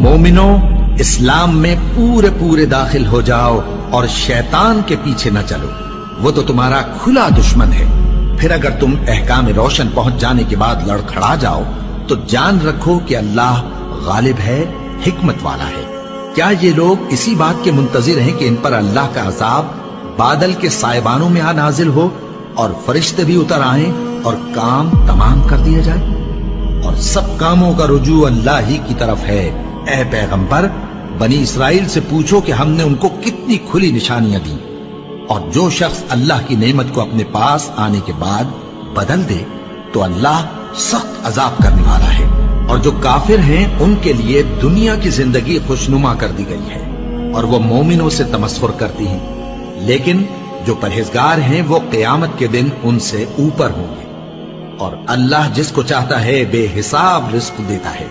مومنو، اسلام میں پورے پورے داخل ہو جاؤ اور شیطان کے پیچھے نہ چلو، وہ تو تمہارا کھلا دشمن ہے۔ پھر اگر تم احکام روشن پہنچ جانے کے بعد لڑکھڑا جاؤ تو جان رکھو کہ اللہ غالب ہے، حکمت والا ہے۔ کیا یہ لوگ اسی بات کے منتظر ہیں کہ ان پر اللہ کا عذاب بادل کے سائبانوں میں آ نازل ہو اور فرشتے بھی اتر آئیں اور کام تمام کر دیا جائے؟ اور سب کاموں کا رجوع اللہ ہی کی طرف ہے۔ اے پیغمبر، بنی اسرائیل سے پوچھو کہ ہم نے ان کو کتنی کھلی نشانیاں دی، اور جو شخص اللہ کی نعمت کو اپنے پاس آنے کے بعد بدل دے تو اللہ سخت عذاب کرنے والا ہے۔ اور جو کافر ہیں ان کے لیے دنیا کی زندگی خوشنما کر دی گئی ہے اور وہ مومنوں سے تمسخر کرتی ہیں، لیکن جو پرہیزگار ہیں وہ قیامت کے دن ان سے اوپر ہوں گے، اور اللہ جس کو چاہتا ہے بے حساب رزق دیتا ہے۔